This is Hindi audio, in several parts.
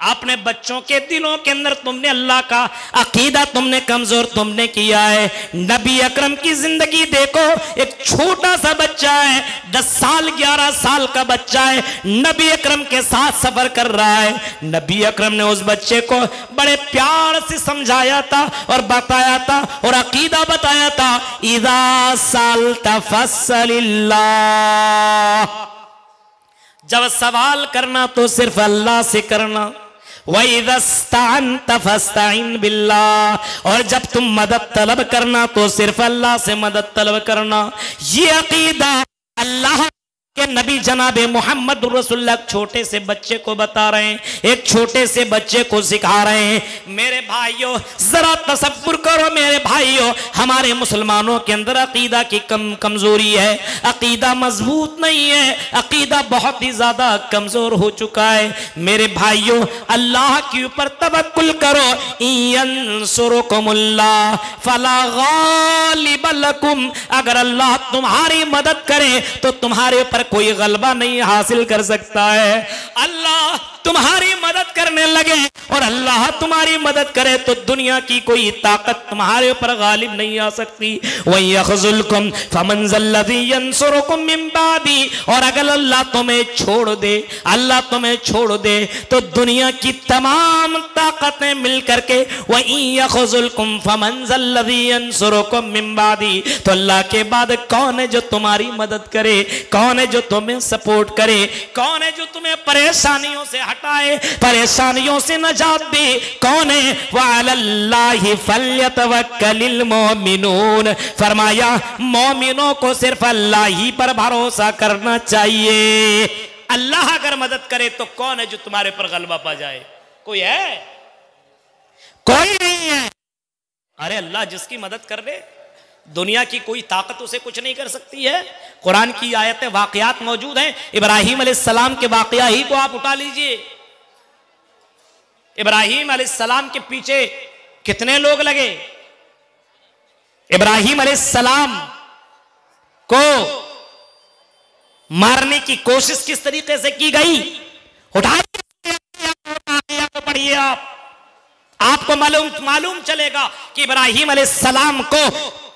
अपने बच्चों के दिलों के अंदर तुमने अल्लाह का अकीदा तुमने कमजोर तुमने किया है। नबी अकरम की जिंदगी देखो, एक छोटा सा बच्चा है, 10 साल 11 साल का बच्चा है, नबी अकरम के साथ सफर कर रहा है। नबी अकरम ने उस बच्चे को बड़े प्यार से समझाया था और बताया था और अकीदा बताया था, इज़ा सअल्ता फस्अलिल्लाह, जब सवाल करना तो सिर्फ अल्लाह से करना। वइज़स्तअनत फस्तईन बिल्लाह, और जब तुम मदद तलब करना तो सिर्फ अल्लाह से मदद तलब करना। ये अकीदा अल्लाह के नबी जनाबे मोहम्मद रसूलुल्लाह छोटे से बच्चे को बता रहे हैं, एक छोटे से बच्चे को सिखा रहे हैं। मेरे भाइयों जरा तसव्वुर करो मेरे भाइयों, हमारे मुसलमानों के अंदर अकीदा की कमजोरी है, अकीदा मजबूत नहीं है, अकीदा बहुत ही ज्यादा कमजोर हो चुका है। मेरे भाइयों अल्लाह के ऊपर तवक्कुल करो, यंसुरुकुमुल्लाह फला गालिब लकुम, अगर अल्लाह तुम्हारी मदद करे तो तुम्हारे ऊपर कोई गलबा नहीं हासिल कर सकता है। अल्लाह तुम्हारी मदद करने लगे और अल्लाह तुम्हारी मदद करे तो दुनिया की कोई ताकत तुम्हारे ऊपर गालिब नहीं आ सकती। वही यखज़ुलकुम फमन ज़ल्लज़ी यंसुरुकुम मिन बादी, और अगर अल्लाह तुम्हें छोड़ दे, अल्लाह तुम्हें छोड़ दे तो दुनिया की तमाम ताकतें मिल करके वही यखज़ुलकुम फमन ज़ल्लज़ी यंसुरुकुम मिन बादी, तो अल्लाह के बाद कौन है जो तुम्हारी मदद करे, कौन है जो तुम्हें सपोर्ट करे, कौन है जो तुम्हें परेशानियों से हटाए, परेशानियों से नजात दे, कौन है? वअलल्लाहि फल्यतवक्कलिल मोमिनून, फरमाया मोमिनों को सिर्फ अल्लाह ही पर भरोसा करना चाहिए। अल्लाह अगर मदद करे तो कौन है जो तुम्हारे पर गलबा पा जाए? कोई है? कोई नहीं है। अरे अल्लाह जिसकी मदद कर दे, दुनिया की कोई ताकत उसे कुछ नहीं कर सकती है। कुरान की आयतें वाकयात मौजूद हैं। इब्राहिम अलैहिस्सलाम के वाकया ही को आप उठा लीजिए। इब्राहिम अलैहिस्सलाम के पीछे कितने लोग लगे? इब्राहिम अलैहिस्सलाम को मारने की कोशिश किस तरीके से की गई? उठाइए को पढ़िए आपको मालूम चलेगा कि इब्राहिम अलैहिस्सलाम को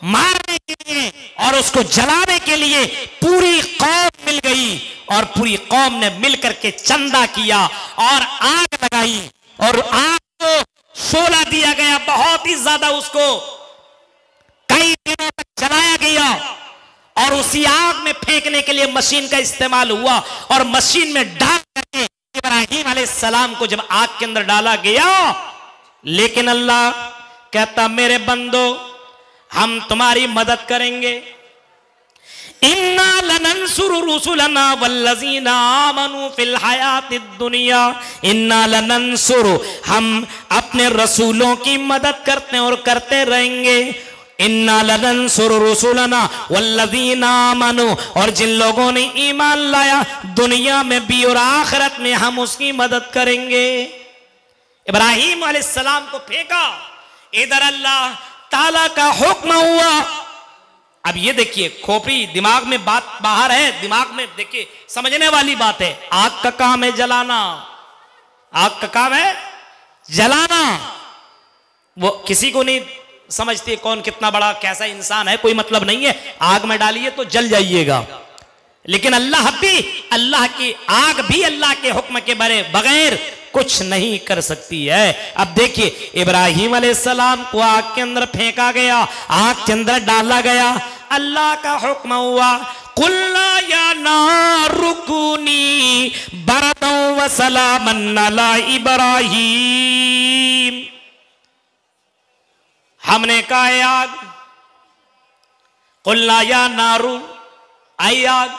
मारने के लिए और उसको जलाने के लिए पूरी कौम मिल गई और पूरी कौम ने मिलकर के चंदा किया और आग लगाई और आग को शोला दिया गया, बहुत ही ज्यादा उसको कई दिनों तक जलाया गया और उसी आग में फेंकने के लिए मशीन का इस्तेमाल हुआ और मशीन में डाल करके इब्राहिम अलैहिस्सलाम को जब आग के अंदर डाला गया, लेकिन अल्लाह कहता मेरे बंदो हम तुम्हारी मदद करेंगे। इन्ना लनंसुरु रुसुलना वल्लज़ीना आमनू फिल हयातिद दुनिया, इन्ना लनंसुरु, हम अपने रसूलों की मदद करते हैं और करते रहेंगे। इन्ना लनंसुरु रुसुलना वल्लज़ीना आमनू, और जिन लोगों ने ईमान लाया दुनिया में भी और आखिरत में हम उसकी मदद करेंगे। इब्राहिम अलैहिस्सलाम को फेंका, इधर अल्लाह ताला का हुक्म हुआ। अब ये देखिए खोपड़ी दिमाग में बात बाहर है, दिमाग में देखिए समझने वाली बात है। आग का काम है जलाना, आग का काम है जलाना। वो किसी को नहीं समझती कौन कितना बड़ा कैसा इंसान है, कोई मतलब नहीं है। आग में डालिए तो जल जाइएगा, लेकिन अल्लाह भी, अल्लाह की आग भी अल्लाह के हुक्म के बगैर कुछ नहीं कर सकती है। अब देखिए इब्राहिम अलैहिस्सलाम को आग के अंदर फेंका गया, आग के अंदर डाला गया, अल्लाह का हुक्म हुआ कुल्ला या नारु कुनी बरदन व सलामन अला इब्राहिम। हमने कहा आग, कुल्ला या नारु, आई आग।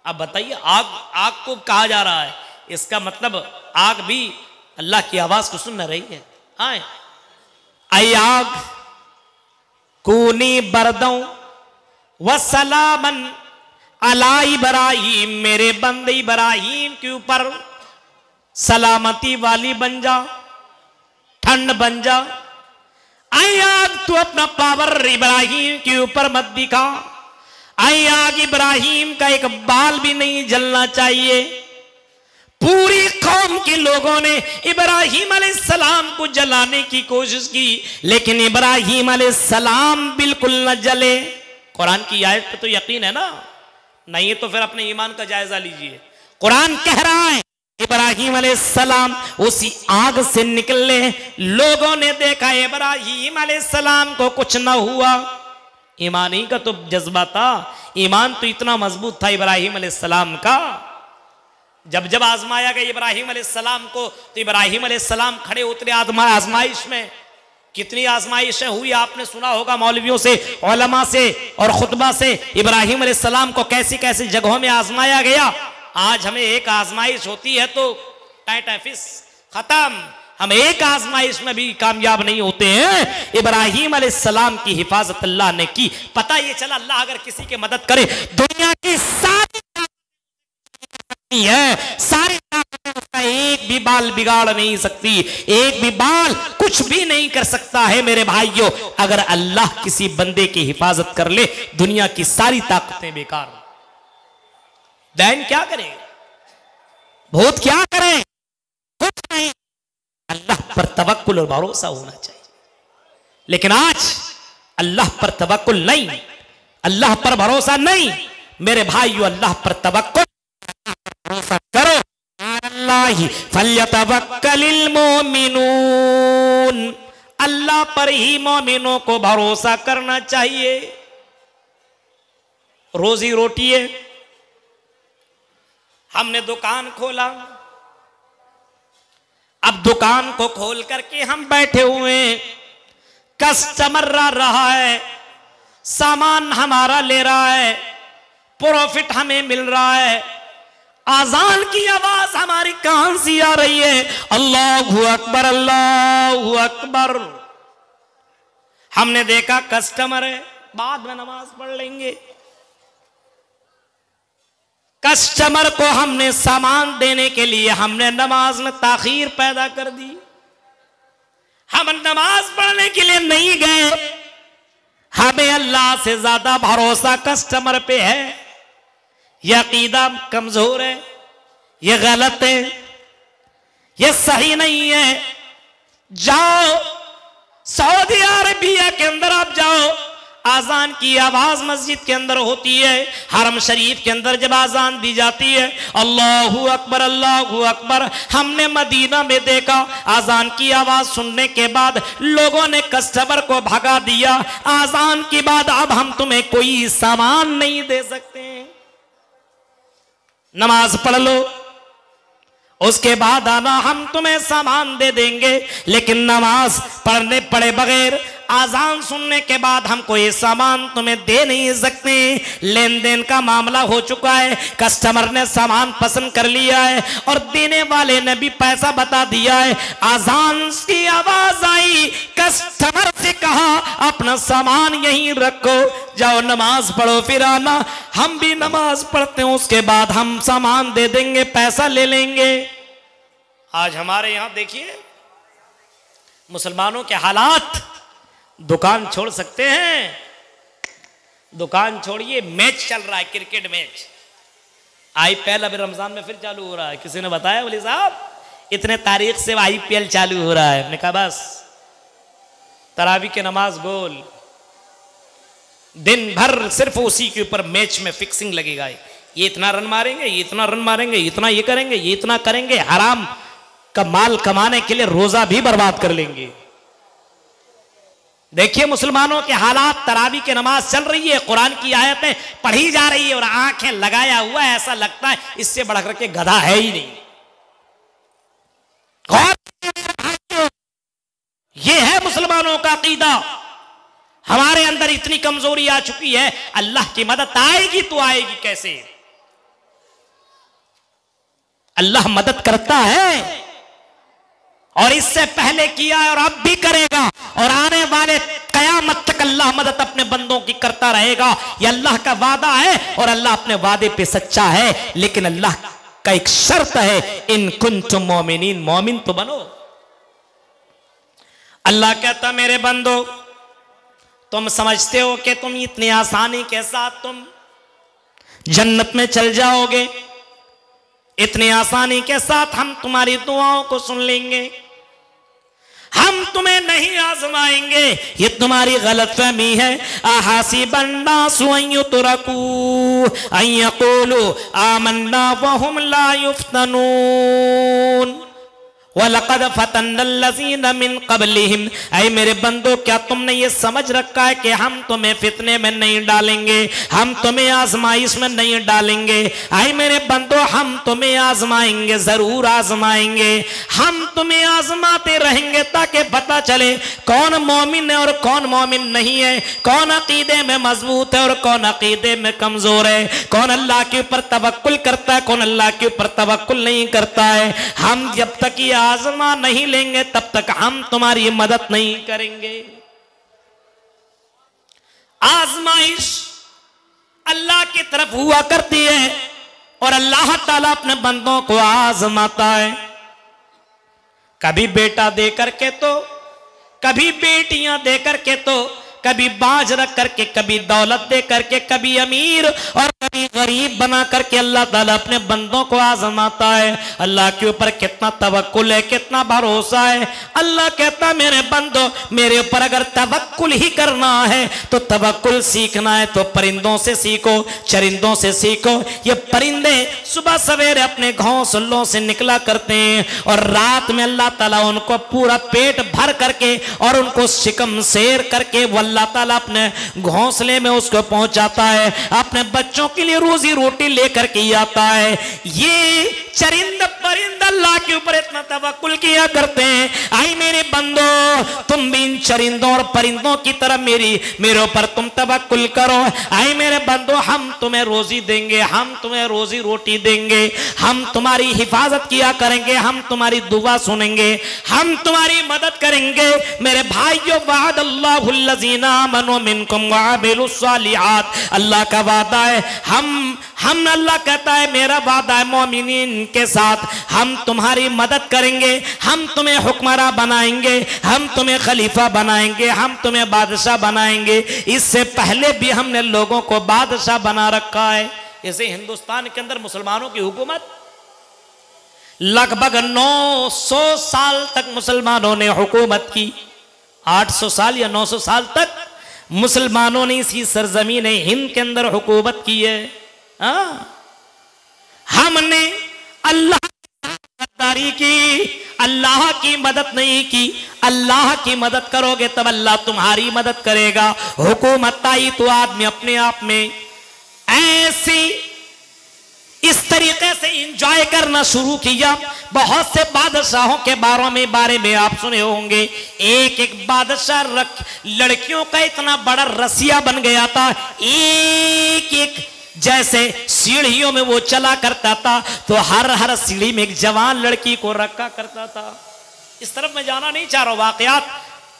अब बताइए आग, आग को कहा जा रहा है, इसका मतलब आग भी अल्लाह की आवाज को सुन रही है। आए आई आग कूनी बरदों व सलामन अला इब्राहिम, मेरे बंदे इब्राहिम के ऊपर सलामती वाली बन जा, ठंड बन जा। आई आग तू अपना पावर इब्राहिम के ऊपर मत दिखा। आई आग इब्राहिम का एक बाल भी नहीं जलना चाहिए, पूरी कौम के लोगों ने इब्राहिम अलैहिस्सलाम को जलाने की कोशिश की, लेकिन इब्राहिम अलैहिस्सलाम बिल्कुल न जले। कुरान की आयत पे तो यकीन है ना? नहीं है तो फिर अपने ईमान का जायजा लीजिए। कुरान कह रहा है इब्राहिम अलैहिस्सलाम उसी आग से निकले, लोगों ने देखा इब्राहिम अलैहिस्सलाम को कुछ न हुआ। ईमान ही का तो जज्बा था, ईमान तो इतना मजबूत था इब्राहिम अलैहिस्सलाम का। जब जब आजमाया गया इब्राहिम अलैहिस्सलाम को, तो इब्राहिम अलैहिस्सलाम खड़े उतरे आजमाइश में। कितनी आजमाइशें हुई आपने सुना होगा मौलवियों से, उलमा से और खुतबा से, इब्राहिम अलैहिस्सलाम को कैसी कैसी जगहों में आजमाया गया। आज हमें एक आजमाइश होती है तो टाइफिस खत्म, हम एक आजमाइश में भी कामयाब नहीं होते हैं। इब्राहिम अलैहिस्सलाम की हिफाजत अल्लाह ने की। पता ये चला अल्लाह अगर किसी की मदद करे, दुनिया की सारी है, सारी ताकतें उसका एक भी बाल बिगाड़ नहीं सकती, एक भी बाल कुछ भी नहीं कर सकता है। मेरे भाइयों, अगर अल्लाह किसी बंदे की हिफाजत कर ले, दुनिया की सारी ताकतें बेकार। दैन क्या करे, भूत क्या करे, कुछ नहीं। अल्लाह पर तवक्कुल और भरोसा होना चाहिए। लेकिन आज अल्लाह पर तवक्कुल नहीं, अल्लाह पर भरोसा नहीं। मेरे भाइयों, अल्लाह पर तवक्कुल भरोसा करो। अल्लाह फल्यतवक्कलिल मोमिनून, अल्लाह पर ही मोमिनों को भरोसा करना चाहिए। रोजी रोटी है, हमने दुकान खोला, अब दुकान को खोल करके हम बैठे हुए हैं, कस्टमर रहा है, सामान हमारा ले रहा है, प्रॉफिट हमें मिल रहा है। आजान की आवाज हमारी कान से आ रही है, अल्लाहु अकबर अल्लाहु अकबर। हमने देखा कस्टमर है, बाद में नमाज पढ़ लेंगे। कस्टमर को हमने सामान देने के लिए हमने नमाज में ताखीर पैदा कर दी। हम नमाज पढ़ने के लिए नहीं गए, हमें अल्लाह से ज्यादा भरोसा कस्टमर पे है। यह अकीदा कमजोर है, यह गलत है, यह सही नहीं है। जाओ सऊदी अरबिया के अंदर आप जाओ, आजान की आवाज मस्जिद के अंदर होती है, हरम शरीफ के अंदर जब आजान दी जाती है अल्लाहु अकबर अल्लाहु अकबर। हमने मदीना में देखा, आजान की आवाज सुनने के बाद लोगों ने कस्टमर को भगा दिया। आजान के बाद अब हम तुम्हें कोई सामान नहीं दे सकते, नमाज पढ़ लो, उसके बाद आना, हम तुम्हें सामान दे देंगे। लेकिन नमाज पढ़ने पड़े बगैर, आजान सुनने के बाद हम कोई सामान तुम्हें दे नहीं सकते। लेन देन का मामला हो चुका है, कस्टमर ने सामान पसंद कर लिया है और देने वाले ने भी पैसा बता दिया है। आजान की आवाज आई, कस्टमर से कहा अपना सामान यहीं रखो, जाओ नमाज पढ़ो फिर आना। हम भी नमाज पढ़ते हैं, उसके बाद हम सामान दे देंगे, पैसा ले लेंगे। आज हमारे यहां देखिए मुसलमानों के हालात, दुकान छोड़ सकते हैं, दुकान छोड़िए, मैच चल रहा है, क्रिकेट मैच। आईपीएल अभी रमजान में फिर चालू हो रहा है। किसी ने बताया बोले साहब इतने तारीख से आईपीएल चालू हो रहा है। हमने कहा बस तरावी के नमाज गोल, दिन भर सिर्फ उसी के ऊपर मैच में फिक्सिंग लगेगा। ये इतना रन मारेंगे, ये इतना रन मारेंगे, इतना ये करेंगे, ये इतना करेंगे। हराम का माल कमाने के लिए रोजा भी बर्बाद कर लेंगे। देखिए मुसलमानों के हालात, तरावी की नमाज चल रही है, कुरान की आयतें पढ़ी जा रही है और आंखें लगाया हुआ है, ऐसा लगता है इससे बढ़कर के गधा है ही नहीं। ये है मुसलमानों का अकीदा। हमारे अंदर इतनी कमजोरी आ चुकी है, अल्लाह की मदद आएगी तो आएगी कैसे? अल्लाह मदद करता है और इससे पहले किया है और अब भी करेगा और आने वाले कयामत तक अल्लाह मदद अपने बंदों की करता रहेगा। यह अल्लाह का वादा है और अल्लाह अपने वादे पे सच्चा है। लेकिन अल्लाह का एक शर्त है, इन कुंतुम मोमिनीन, मोमिन तो बनो। अल्लाह कहता मेरे बंदो, तुम समझते हो कि तुम इतनी आसानी के साथ तुम जन्नत में चल जाओगे? इतनी आसानी के साथ हम तुम्हारी दुआओं को सुन लेंगे, हम तुम्हें नहीं आजमाएंगे, ये तुम्हारी गलतफहमी है। अहासिबन नासु अन युतरकू अन यक़ूलू आमन्ना वहुम ला युफ्तनून वलक़द फ़तन्नल्लज़ीना मिन क़ब्लिहिम। ऐ मेरे बंदो, क्या तुमने ये समझ रखा है कि हम तुम्हें फितने में नहीं डालेंगे, हम तुम्हें आजमाइश में नहीं डालेंगे। ऐ मेरे बंदो, हम तुम्हें आजमाएंगे, जरूर आजमाएंगे, हम तुम्हें आजमाते रहेंगे ताकि पता चले कौन मोमिन है और कौन मोमिन नहीं है, कौन अकीदे में मजबूत है और कौन अकीदे में कमजोर है, कौन अल्लाह के ऊपर तवक्कुल करता है, कौन अल्लाह के ऊपर तवक्कुल नहीं करता है। हम जब तक ये आजमा नहीं लेंगे तब तक हम तुम्हारी मदद नहीं करेंगे। आजमाइश अल्लाह की तरफ हुआ करती है और अल्लाह ताला अपने बंदों को आजमाता है, कभी बेटा दे करके तो, कभी बेटियां दे करके तो, कभी बाज रख करके, कभी दौलत दे करके, कभी अमीर और कभी गरीब बना करके अल्लाह ताला अपने बंदों को आजमाता है। अल्लाह के ऊपर कितना तवक्कुल है, कितना भरोसा है। अल्लाह कहता है मेरे बंदो, मेरे ऊपर अगर तवक्कुल ही करना है तो तवक्कुल सीखना है तो परिंदों से सीखो, चरिंदों से सीखो। ये परिंदे सुबह सवेरे अपने घोंसलों से निकला करते हैं और रात में अल्लाह ताला उनको पूरा पेट भर करके और उनको शिकम शेर करके वो अल्लाह ताला अपने घोंसले में उसको पहुंचाता है, अपने बच्चों के लिए रोजी रोटी लेकर के आता है। ये चरिंद परिंद अल्लाह के ऊपर इतना तवक्कुल किया करते हैं। आई मेरे बंदो, तुम भी इन चरिंदों और परिंदों की तरह मेरे ऊपर तुम तवक्कुल करो। आई मेरे बंदो, हम तुम्हें रोजी देंगे, हम तुम्हें रोजी रोटी देंगे, हम तुम्हारी हिफाजत किया करेंगे, हम तुम्हारी दुआ सुनेंगे, हम तुम्हारी मदद करेंगे। मेरे भाइयों, वादल्लाहुल्लज़ीना आमनू मिनकुम वअमिलुस्सालिहात, अल्लाह का वादा है, हम अल्लाह कहता है मेरा वादा है मोमिनीन के साथ, हम तुम्हारी मदद करेंगे, हम तुम्हें हुक्मरान बनाएंगे, हम तुम्हें खलीफा बनाएंगे, हम तुम्हें बादशाह बनाएंगे। इससे पहले भी हमने लोगों को बादशाह बना रखा है। जैसे हिंदुस्तान के अंदर मुसलमानों की हुकूमत लगभग 900 साल तक मुसलमानों ने हुकूमत की। 800 साल या 900 साल तक मुसलमानों ने इसी सरजमीन हिंद के अंदर हुकूमत की है। हमने अल्लाह की गद्दारी की, अल्लाह की मदद नहीं की। अल्लाह की मदद करोगे तब अल्लाह तुम्हारी मदद करेगा। हुकूमत आई तो आदमी अपने आप में ऐसी इस तरीके से इंजॉय करना शुरू किया। बहुत से बादशाहों के बारे में आप सुने होंगे। एक एक बादशाह लड़कियों का इतना बड़ा रसिया बन गया था, एक एक जैसे सीढ़ियों में वो चला करता था तो हर सीढ़ी में एक जवान लड़की को रखा करता था। इस तरफ मैं जाना नहीं चाह रहा हूं, वाकयात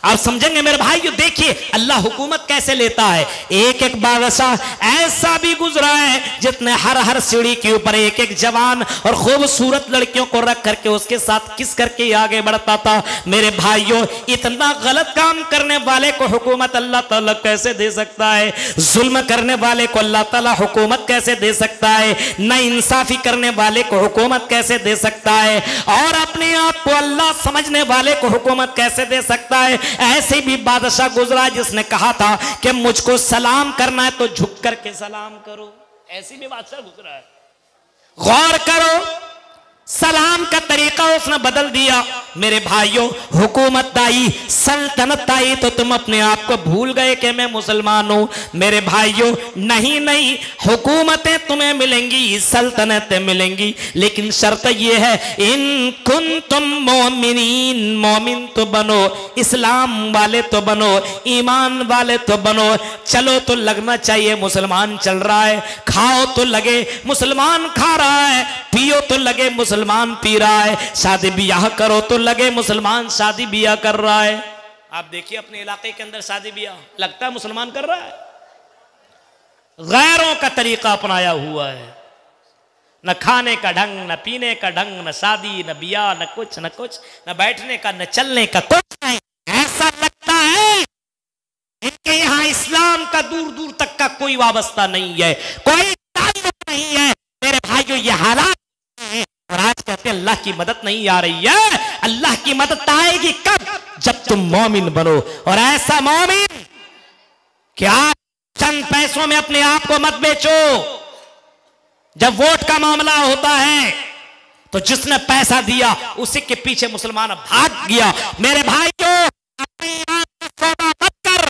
आप समझेंगे मेरे भाई। देखिए अल्लाह हुकूमत कैसे लेता है। एक एक बादशाह ऐसा भी गुजरा है जितने हर सीढ़ी के ऊपर एक एक जवान और खूबसूरत लड़कियों को रख करके उसके साथ किस करके आगे बढ़ता था। मेरे भाइयों, इतना गलत काम करने वाले को हुकूमत अल्लाह ताला कैसे दे सकता है? जुल्म करने वाले को अल्लाह ताला हुकूमत कैसे दे सकता है? ना इंसाफी करने वाले को हुकूमत कैसे दे सकता है? और अपने आप को अल्लाह समझने वाले को हुकूमत कैसे दे सकता है? ऐसे भी बादशाह गुजरा जिसने कहा था कि मुझको सलाम करना है तो झुक करके सलाम करो। ऐसी भी बादशाह गुजरा है। गौर करो, सलाम का तरीका उसने बदल दिया। मेरे भाइयों, हुकूमत आई, सल्तनत आई तो तुम अपने आप को भूल गए कि मैं मुसलमान हूं। मेरे भाइयों, नहीं, हुकूमतें तुम्हें मिलेंगी, सल्तनतें मिलेंगी, लेकिन शर्त यह है इन कुंतुम मोमिनीन, मोमिन तो बनो, इस्लाम वाले तो बनो, ईमान वाले तो बनो। चलो तो लगना चाहिए मुसलमान चल रहा है, खाओ तो लगे मुसलमान खा रहा है, पियो तो लगे मुसलमान पी रहा है, शादी ब्याह करो तो लगे मुसलमान शादी ब्याह कर रहा है। आप देखिए अपने इलाके के अंदर शादी ब्याह लगता है मुसलमान कर रहा है। गैरों का तरीका अपनाया हुआ है, न खाने का ढंग, न पीने का ढंग, न शादी, न ब्याह, न कुछ, न बैठने का, न चलने का, कुछ नहीं। ऐसा लगता है इनके यहाँ इस्लाम का दूर दूर तक का कोई वाबस्ता नहीं है, कोई ताल्लुक नहीं है। मेरे भाइयों, ये हालात हैं, और आज कहते हैं अल्लाह की मदद नहीं आ रही है। अल्लाह की मदद आएगी कब? जब तुम मोमिन बनो। और ऐसा मोमिन क्या चंद पैसों में अपने आप को मत बेचो। जब वोट का मामला होता है तो जिसने पैसा दिया उसी के पीछे मुसलमान भाग गया। मेरे भाइयों, अपने ईमान का सौदा मत कर।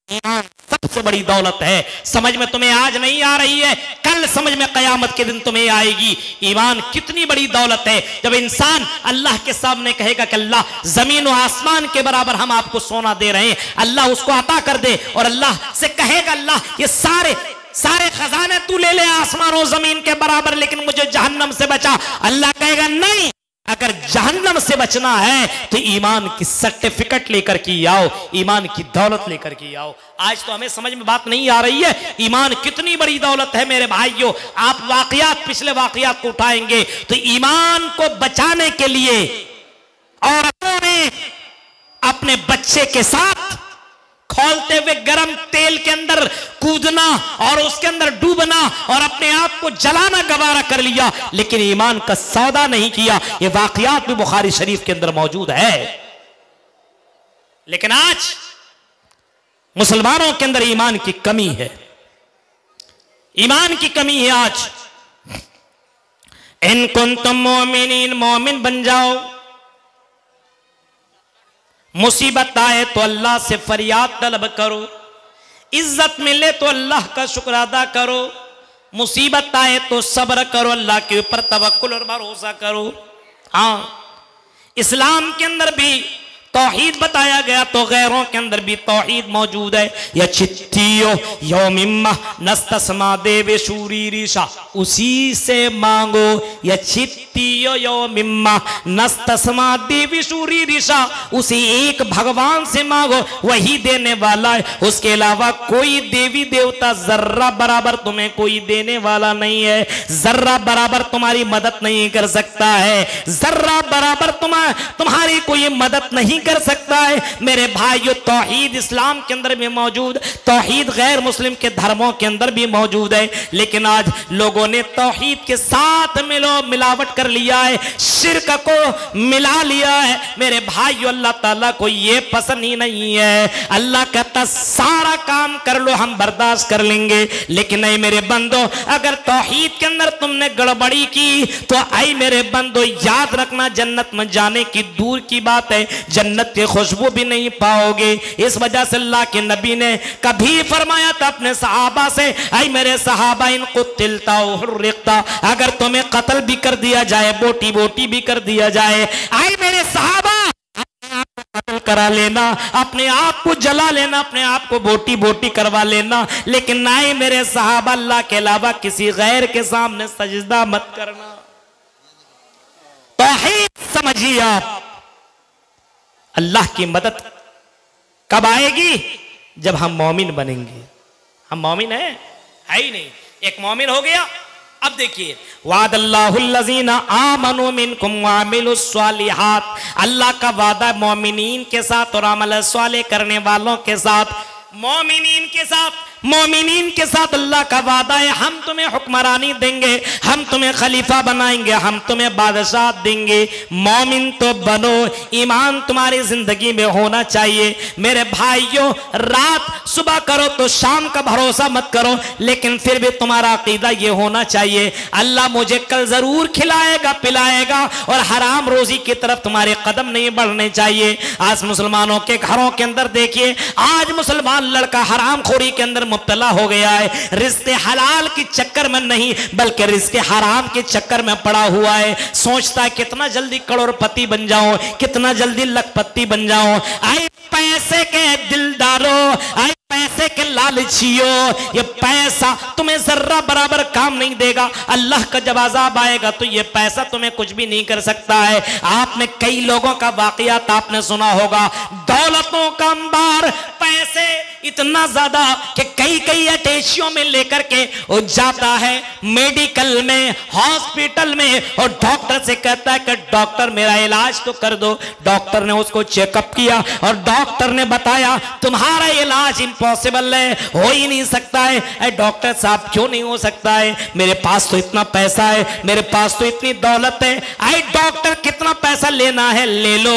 ईमान सबसे बड़ी दौलत है। समझ में तुम्हें आज नहीं आ रही है, कल समझ में कयामत के दिन तुम्हें आएगी। ईमान कितनी बड़ी दौलत है। जब इंसान अल्लाह के सामने कहेगा कि अल्लाह, जमीन और आसमान के बराबर हम आपको सोना दे रहे हैं, अल्लाह उसको अता कर दे। और अल्लाह से कहेगा अल्लाह, ये सारे खजाने तू ले ले आसमान और जमीन के बराबर, लेकिन मुझे जहन्नम से बचा। अल्लाह कहेगा नहीं, अगर जहन्नम से बचना है तो ईमान की सर्टिफिकेट लेकर के आओ, ईमान की दौलत लेकर के आओ। आज तो हमें समझ में बात नहीं आ रही है, ईमान कितनी बड़ी दौलत है। मेरे भाइयों, आप वाकयात, पिछले वाकयात को उठाएंगे तो ईमान को बचाने के लिए औरतों ने अपने बच्चे के साथ खोलते हुए गर्म तेल के अंदर कूदना और उसके अंदर डूबना और अपने आप को जलाना गवारा कर लिया, लेकिन ईमान का सौदा नहीं किया। ये वाकयात भी बुखारी शरीफ के अंदर मौजूद है। लेकिन आज मुसलमानों के अंदर ईमान की कमी है, ईमान की कमी है। आज इन कुंतुम मोमिनीन, मोमिन बन जाओ। मुसीबत आए तो अल्लाह से फरियाद तलब करो, इज्जत मिले तो अल्लाह का शुक्र अदा करो, मुसीबत आए तो सब्र करो, अल्लाह के ऊपर तवक्कुल और भरोसा करो। हाँ, इस्लाम के अंदर भी तौहीद बताया गया तो गैरों के अंदर भी तौहीद मौजूद है। या चिट्ठियो यौमिम्मा नस्तस्मा देवे शूरी रिशा, उसी से मांगो। या चिट्ठियो यौमिम्मा नस्तस्मा देवी शूरी रिशा, उसी एक भगवान से मांगो, वही देने वाला है। उसके अलावा कोई देवी देवता जर्रा बराबर तुम्हें कोई देने वाला नहीं है, जर्रा बराबर तुम्हारी मदद नहीं कर सकता है, जर्रा बराबर तुम्हारी कोई मदद नहीं कर सकता है। मेरे भाइयों, तौहीद इस्लाम के अंदर भी मौजूद, तौहीद गैर मुस्लिम के धर्मों के अंदर भी मौजूद है। लेकिन आज लोगों ने तौहीद के साथ मिलावट कर लिया है, शिर्क को मिला लिया है। मेरे भाइयों, अल्लाह ताला को ये पसंद ही नहीं है। अल्लाह कहता सारा काम कर लो, हम बर्दाश्त कर लेंगे, लेकिन नहीं मेरे बंदो, अगर तौहीद के अंदर तुमने गड़बड़ी की तो आई मेरे बंदो, याद रखना जन्नत में जाने की दूर की बात है, जन्नत की खुशबू भी नहीं पाओगे। इस वजह से अल्लाह के नबी ने कभी फरमाया था अपने सहाबा से, ऐ मेरे सहाबा इन कुतिलता हुर्रिकता, अगर तुम्हें कत्ल भी कर दिया जाए, बोटी बोटी भी कर दिया जाए, ऐ मेरे सहाबा कत्ल करा लेना, अपने आप को जला लेना, अपने आप को बोटी बोटी करवा लेना, लेकिन ना ही मेरे सहाबा अल्लाह के अलावा किसी गैर के सामने सजदा मत करना। तौहीद समझिए आप। अल्लाह की मदद कब आएगी? जब हम मोमिन बनेंगे। हम मोमिन है ही नहीं, एक मोमिन हो गया। अब देखिए, वादल्लाहुल्लज़ीना आमनु मिनकुम वामिलुस्सालिहात, अल्लाह का वादा मोमिनीन के साथ और अमल साले करने वालों के साथ, मोमिनीन के साथ, मोमिनीन के साथ अल्लाह का वादा है, हम तुम्हें हुक्मरानी देंगे, हम तुम्हें खलीफा बनाएंगे, हम तुम्हें बादशाह देंगे। मोमिन तो बनो, ईमान तुम्हारी जिंदगी में होना चाहिए। मेरे भाइयों, रात सुबह करो तो शाम का भरोसा मत करो, लेकिन फिर भी तुम्हारा अकीदा ये होना चाहिए, अल्लाह मुझे कल जरूर खिलाएगा पिलाएगा, और हराम रोजी की तरफ तुम्हारे कदम नहीं बढ़ने चाहिए। आज मुसलमानों के घरों के अंदर देखिए, आज मुसलमान लड़का हराम खोरी के अंदर मुब्तला हो गया है, रिश्ते हलाल के चक्कर में नहीं बल्कि रिश्ते हराम के चक्कर में पड़ा हुआ है। सोचता है कितना जल्दी करोड़पति बन जाऊं, कितना जल्दी लखपति बन जाऊं। आई पैसे के दिलदारों, आई पैसे के लालचियों, ये पैसा तुम्हें जर्रा बराबर काम नहीं देगा। अल्लाह का जब अज़ाब आएगा तो ये पैसा तुम्हें कुछ भी नहीं कर सकता है। आपने कई लोगों का वाकयात आपने सुना होगा, दौलतों का अंबार, पैसे इतना ज्यादा कि कई कई अटैचियों में लेकर के वो जाता है मेडिकल में, हॉस्पिटल में, और डॉक्टर से कहता है कि डॉक्टर मेरा इलाज तो कर दो। डॉक्टर ने उसको चेकअप किया और डॉक्टर ने बताया तुम्हारा इलाज इम्पॉसिबल है, हो ही नहीं सकता है। अरे डॉक्टर साहब क्यों नहीं हो सकता है, मेरे पास तो इतना पैसा है, मेरे पास तो इतनी दौलत है। अरे डॉक्टर कितना पैसा लेना है ले लो,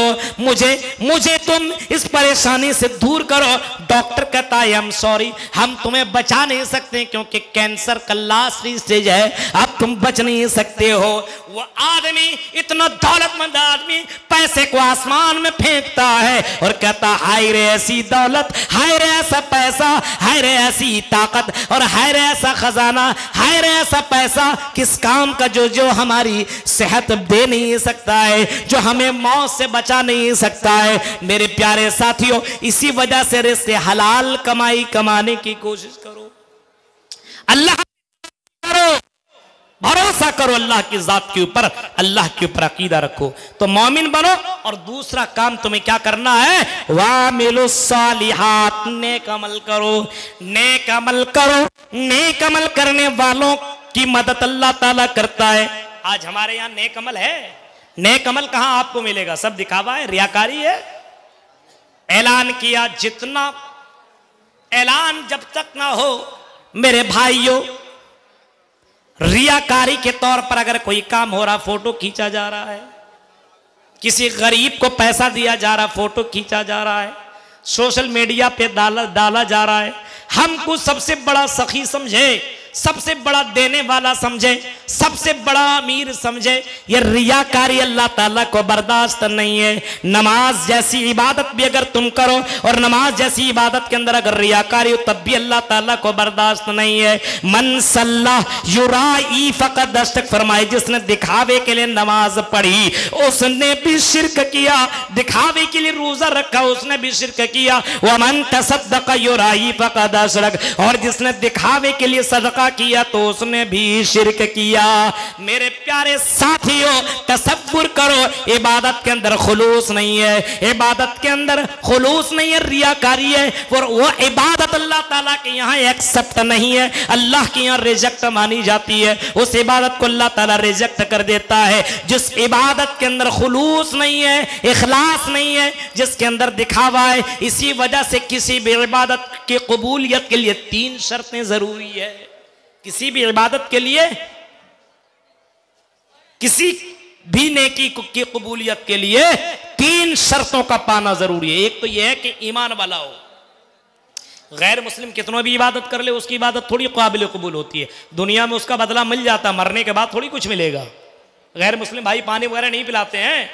मुझे तुम इस परेशानी से दूर करो। डॉक्टर कहता है आई एम सॉरी, हम तुम्हें बचा नहीं सकते क्योंकि कैंसर का लास्ट स्टेज है, अब तुम बच नहीं सकते हो। वो आदमी, इतना दौलतमंद आदमी, पैसे को आसमान में फेंकता है और कहता हाय रे ऐसी दौलत, हाय रे ऐसा पैसा, हाय रे ऐसी ताकत, और हाय रे ऐसा खजाना, हाय रे ऐसा पैसा किस काम का जो हमारी सेहत दे नहीं सकता है, जो हमें मौत से बचा नहीं सकता है। मेरे प्यारे साथियों, इसी वजह से रिज़्क़ हलाल कमाई कमाने की कोशिश करो, अल्लाह करो, भरोसा करो अल्लाह की जात के ऊपर, अल्लाह के ऊपर अकीदा रखो तो मौमिन बनो। और दूसरा काम तुम्हें क्या करना है, वामिलुस सालिहात, नेक अमल करो, नेक अमल करो। नेक अमल करने वालों की मदद अल्लाह ताला करता है। आज हमारे यहां नेक अमल है, नेक अमल कहां आपको मिलेगा, सब दिखावा है, रियाकारी है। ऐलान किया, जितना ऐलान जब तक ना हो मेरे भाइयों, रियाकारी के तौर पर अगर कोई काम हो रहा, फोटो खींचा जा रहा है, किसी गरीब को पैसा दिया जा रहा, फोटो खींचा जा रहा है, सोशल मीडिया पे डाला जा रहा है, हमको सबसे बड़ा सखी समझे, सबसे बड़ा देने वाला समझे, सबसे बड़ा अमीर समझे, ये रियाकारी अल्लाह ताला को बर्दाश्त नहीं है। नमाज जैसी इबादत भी अगर तुम करो और नमाज जैसी इबादत के अंदर अगर रियाकारी हो तब भी अल्लाह ताला को बर्दाश्त नहीं है। मन सल्ला युराई फकद दस्तक फरमाए, जिसने दिखावे के लिए नमाज पढ़ी उसने भी शिरक किया, दिखावे के लिए रोजा रखा उसने भी शिरक किया। वमन तसद्दक़ युराई फकद अशरक, और जिसने दिखावे के लिए सदका किया तो उसने भी शिरक किया। मेरे प्यारे साथियों, तसव्वुर करो इबादत के अंदर खुलूस नहीं है, इबादत के अंदर खुलूस नहीं है, रियाकारी है, और वो इबादत अल्लाह ताला के यहाँ एक्सेप्ट नहीं है, अल्लाह के यहाँ रिजेक्ट मानी जाती है। उस इबादत को अल्लाह ताला रिजेक्ट कर देता है जिस इबादत के अंदर खुलूस नहीं है, इखलास नहीं है, जिसके अंदर दिखावा है। इसी वजह से किसी भी इबादत की कबूलियत के लिए 3 शर्तें जरूरी है। किसी भी इबादत के लिए, किसी भी नेकी की कबूलियत के लिए 3 शर्तों का पाना जरूरी है। एक तो यह है कि ईमान वाला हो। गैर मुस्लिम कितना भी इबादत कर ले उसकी इबादत थोड़ी काबिल कबूल होती है, दुनिया में उसका बदला मिल जाता, मरने के बाद थोड़ी कुछ मिलेगा। गैर मुस्लिम भाई पानी वगैरह नहीं पिलाते हैं।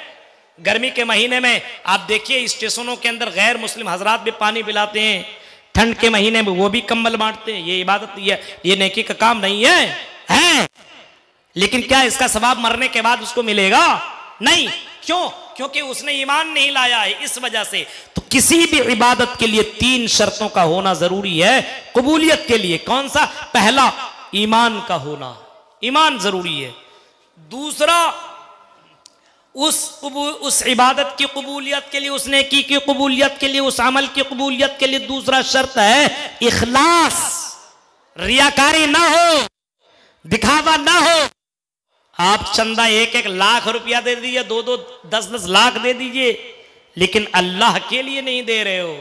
गर्मी के महीने में आप देखिए स्टेशनों के अंदर गैर मुस्लिम हजरात भी पानी पिलाते हैं, ठंड के महीने में वो भी कंबल बांटते हैं। ये इबादत, ये नेकी का काम नहीं है। लेकिन क्या इसका सवाब मरने के बाद उसको मिलेगा? नहीं। क्यों? क्योंकि उसने ईमान नहीं लाया है। इस वजह से तो किसी भी इबादत के लिए 3 शर्तों का होना जरूरी है कबूलियत के लिए। कौन सा? पहला, ईमान का होना, ईमान जरूरी है। दूसरा, उस इबादत की कबूलियत के लिए, उस नेकी की कबूलियत के लिए, उस अमल की कबूलियत के लिए दूसरा शर्त है इखलास, रियाकारी ना हो, दिखावा ना हो। आप चंदा 1-1 लाख रुपया दे दीजिए, 2-2, 10-10 लाख दे दीजिए, लेकिन अल्लाह के लिए नहीं दे रहे हो।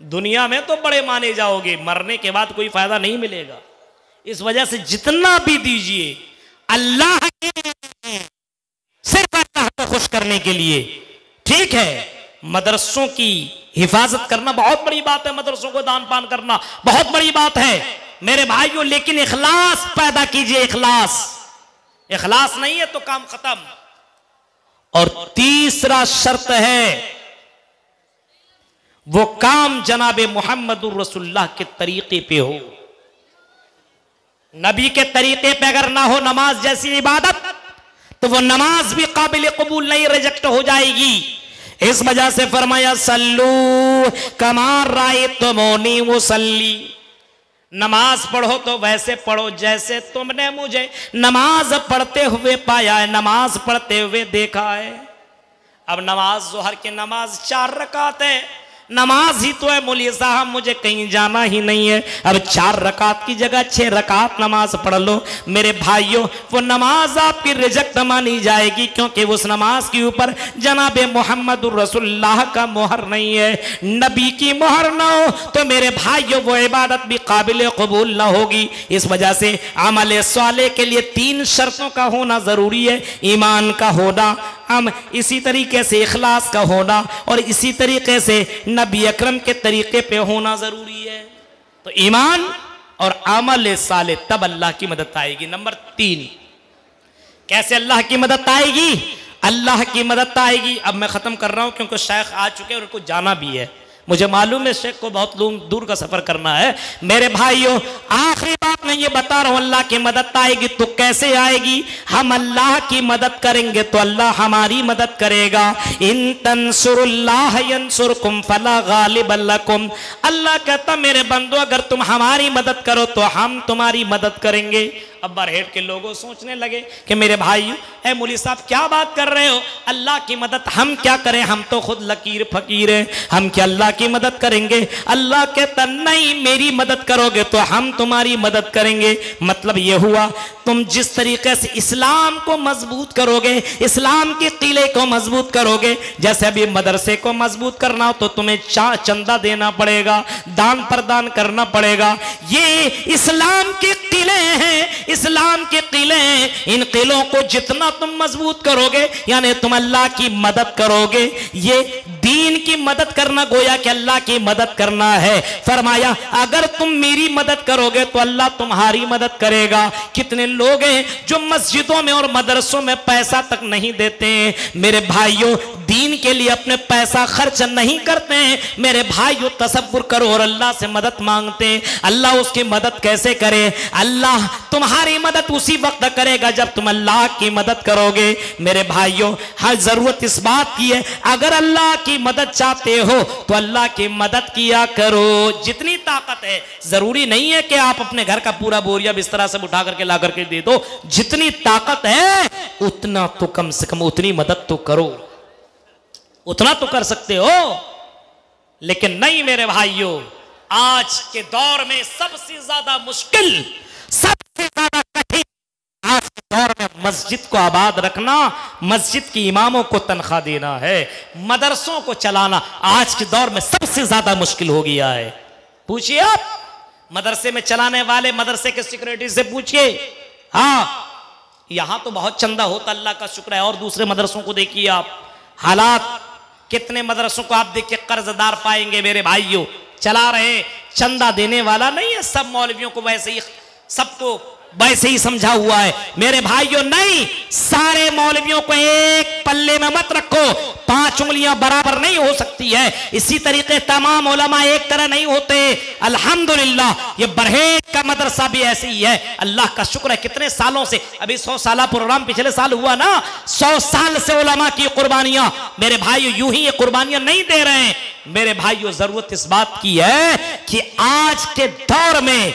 दुनिया में तो बड़े माने जाओगे, मरने के बाद कोई फायदा नहीं मिलेगा। इस वजह से जितना भी दीजिए अल्लाह के लिए, सिर्फ अल्लाह को खुश करने के लिए। ठीक है, मदरसों की हिफाजत करना बहुत बड़ी बात है, मदरसों को दान पान करना बहुत बड़ी बात है मेरे भाइयों, लेकिन इखलास पैदा कीजिए। इखलास नहीं है तो काम खत्म। और तीसरा शर्त है वो काम जनाबे मुहम्मदुर रसूलुल्लाह के तरीके पे हो। नबी के तरीके पे अगर ना हो नमाज जैसी इबादत, तो वो नमाज भी काबिल कबूल नहीं, रिजेक्ट हो जाएगी। इस वजह से फरमाया सल्लू कमा रायतुमूनी मुसल्ली, नमाज पढ़ो तो वैसे पढ़ो जैसे तुमने मुझे नमाज पढ़ते हुए पाया है, नमाज पढ़ते हुए देखा है। अब नमाज जोहर की नमाज 4 रकात है, नमाज ही तो है मौलवी साहब, मुझे कहीं जाना ही नहीं है। अब 4 रकात की जगह 6 रकात नमाज पढ़ लो। मेरे भाइयों, वो नमाज आपकी रिजेक्ट मानी जाएगी, क्योंकि उस नमाज के ऊपर जनाबे मोहम्मद रसूलुल्लाह का मोहर नहीं है, नबी की मोहर ना हो तो मेरे भाइयों वो इबादत भी काबिल कबूल ना होगी। इस वजह से अमल साले के लिए 3 शर्तों का होना जरूरी है। ईमान का होना, हम इसी तरीके से इखलास का होना, और इसी तरीके से नबी अकरम के तरीके पे होना जरूरी है। तो ईमान और अमल साले, तब अल्लाह की मदद आएगी। नंबर 3, कैसे अल्लाह की मदद आएगी? अल्लाह की मदद आएगी, अब मैं खत्म कर रहा हूं क्योंकि शेख आ चुके हैं और उनको जाना भी है। मुझे मालूम है शेख को बहुत दूर का सफर करना है। मेरे भाइयों, आखिरी बात मैं ये बता रहा हूं, अल्लाह की मदद आएगी तो कैसे आएगी? हम अल्लाह की मदद करेंगे तो अल्लाह हमारी मदद करेगा। इन तंसुरुल्लाह यंसुरकुम फला गालिब लकुम। अल्लाह कहता मेरे बंदो, अगर तुम हमारी मदद करो तो हम तुम्हारी मदद करेंगे। अब बरहेट के लोगों सोचने लगे कि मेरे भाई, ए मौलवी साहब क्या बात कर रहे हो, अल्लाह की मदद हम क्या करें, हम तो खुद लकीर फकीर हैं, हम क्या अल्लाह की मदद करेंगे? अल्लाह कहता नहीं, मेरी मदद करोगे तो हम तुम्हारी मदद करेंगे। मतलब ये हुआ, तुम जिस तरीके से इस्लाम को मजबूत करोगे, इस्लाम के किले को मजबूत करोगे, जैसे अभी मदरसे को मजबूत करना हो तो तुम्हें चंदा देना पड़ेगा, दान प्रदान करना पड़ेगा। ये इस्लाम के किले हैं, इस्लाम के किले हैं। इन किलों को जितना तुम मजबूत करोगे, यानी तुम अल्लाह की मदद करोगे। ये दीन की मदद करना गोया कि अल्लाह की मदद करना है। फरमाया अगर तुम मेरी मदद करोगे तो अल्लाह तुम्हारी मदद करेगा। कितने लोग हैं जो मस्जिदों में और मदरसों में पैसा तक नहीं देते हैं। मेरे भाइयों, दीन के लिए अपने पैसा खर्च नहीं करते हैं। मेरे भाइयों, तसव्वुर करो और अल्लाह से मदद मांगते हैं। अल्लाह उसकी मदद कैसे करे? अल्लाह तुम्हारी मदद उसी वक्त करेगा जब तुम अल्लाह की मदद करोगे। मेरे भाइयों, हर जरूरत इस बात की है, अगर अल्लाह की मदद चाहते हो तो अल्लाह की मदद किया करो। जितनी ताकत है, जरूरी नहीं है कि आप अपने घर का पूरा बोरिया बिस्तरा सब उठा करके ला करके दे दो। जितनी ताकत है उतना तो कम से कम उतनी मदद तो करो, उतना तो कर सकते हो। लेकिन नहीं मेरे भाइयों, आज के दौर में सबसे ज्यादा मुश्किल, सबसे ज्यादा कठिन आज के दौर में मस्जिद को आबाद रखना, मस्जिद के इमामों को तनख्वाह देना है, मदरसों को चलाना आज के दौर में सबसे ज्यादा मुश्किल हो गया है। पूछिए आप मदरसे में चलाने वाले मदरसे के सिक्योरिटी से पूछिए। हाँ, यहां तो बहुत चंदा होता, अल्लाह का शुक्र है, और दूसरे मदरसों को देखिए आप, हालात कितने मदरसों को आप देखिए कर्जदार पाएंगे। मेरे भाइयों, चला रहे, चंदा देने वाला नहीं है, सब मौलवियों को वैसे ही, सबको वैसे ही समझा हुआ है। मेरे भाइयों, नहीं, सारे मौलवियों को एक पल्ले में मत रखो, 5 उंगलियां बराबर नहीं हो सकती है। इसी तरीके तमाम उलमा एक तरह नहीं होते। अल्हम्दुलिल्लाह, ये बरहेट का मदरसा भी ऐसे ही है। अल्लाह का शुक्र है, कितने सालों से, अभी 100 साल प्रोग्राम पिछले साल हुआ ना, 100 साल से उलमा की कुर्बानियां, मेरे भाइयों यूं ही ये कुर्बानियां नहीं दे रहे हैं। मेरे भाइयों, जरूरत इस बात की है कि आज के दौर में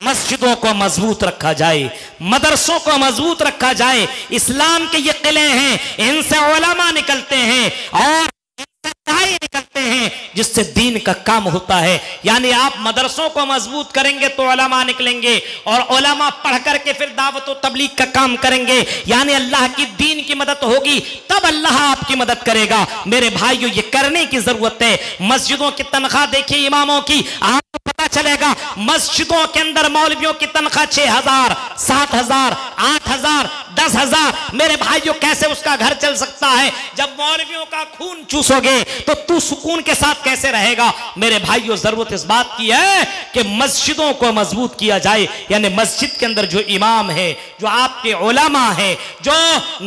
मस्जिदों को मजबूत रखा जाए, मदरसों को मजबूत रखा जाए। इस्लाम के ये किले हैं, इनसे उलमा निकलते हैं और इनसे दाई निकलते हैं, जिससे दीन का काम होता है। यानी आप मदरसों को मजबूत करेंगे तो उलमा निकलेंगे, और उलमा पढ़ करके फिर दावत और तबलीग का काम करेंगे, यानी अल्लाह की दीन की मदद होगी, तब अल्लाह आपकी मदद करेगा। मेरे भाइयों, ये करने की जरूरत है। मस्जिदों की तनख्वाह देखिए इमामों की, आपको पता चलेगा मस्जिदों के अंदर मौलवियों की तनख्वाह 6,000, 7,000, 8,000, 10,000। मेरे भाइयों, कैसे उसका घर चल सकता है? जब मौलवियों का खून चूसोगे तो तू सुकून के साथ कैसे रहेगा? मेरे भाइयों, जरूरत इस बात की है कि मस्जिदों को मजबूत किया जाए, यानी मस्जिद के अंदर जो इमाम है, जो आपके उलमा है, जो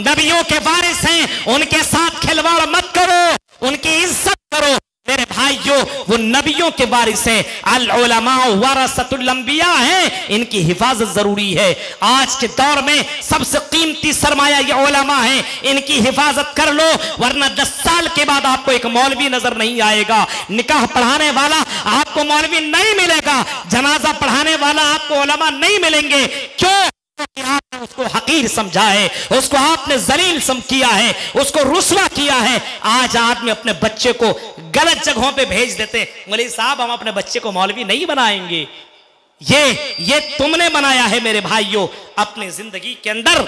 नबियों के वारिस हैं, उनके साथ खिलवाड़ मत करो, उनकी इज्जत करो। मेरे भाइयों, वो नबियों के वारिस हैं, अल उलमा वरसतुल अंबिया हैं, इनकी हिफाजत जरूरी है। आज के दौर में सबसे कीमती सरमाया ये उलमा हैं, इनकी हिफाजत कर लो, वरना 10 साल के बाद आपको एक मौलवी नजर नहीं आएगा, निकाह पढ़ाने वाला आपको मौलवी नहीं मिलेगा, जनाजा पढ़ाने वाला आपको उलमा नहीं मिलेंगे। क्यों? कि आपने उसको हकीर समझा है, उसको आपने जलील किया है, उसको रुस्वा किया है। आज आदमी अपने बच्चे को गलत जगहों पे भेज देते। मौलवी साहब हम अपने बच्चे को मौलवी नहीं बनाएंगे, ये तुमने बनाया है। मेरे भाइयों, अपनी जिंदगी के अंदर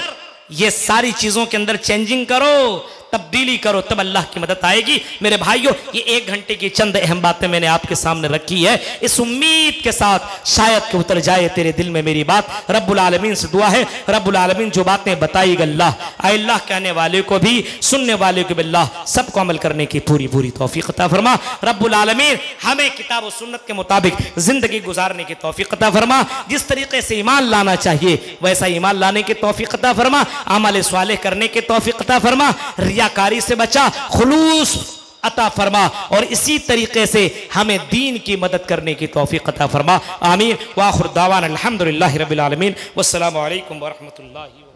ये सारी चीजों के अंदर चेंजिंग करो, तब्दीली करो, तब अल्लाह की मदद आएगी। मेरे भाइयों, ये 1 घंटे की चंद अहम बातें मैंने आपके सामने रखी है, इस उम्मीद के साथ शायद कि उतर जाए तेरे दिल में मेरी बात। रब्बुल आलमीन से दुआ है, रब्बुल आलमीन जो बातें बताई अल्लाह, अल्लाह कहने वाले को भी, सुनने वाले को भी अल्लाह सबको अमल करने की पूरी पूरी तौफीक अता फरमा। रब्बुल आलमीन हमें किताब और सुन्नत के मुताबिक जिंदगी गुजारने की तौफीक अता फरमा। जिस तरीके से ईमान लाना चाहिए वैसा ईमान लाने की तौफीक अता फरमा। अमल सालेह करने की तौफीक अता फरमा। रियाकारी से बचा, खुलूस अता फरमा, और इसी तरीके से हमें दीन की मदद करने की तौफीक अता फरमा। आमीन। व आखिर दावाना अल्हम्दुलिल्लाहि रब्बिल आलमीन। वस्सलामु अलैकुम व रहमतुल्लाहि।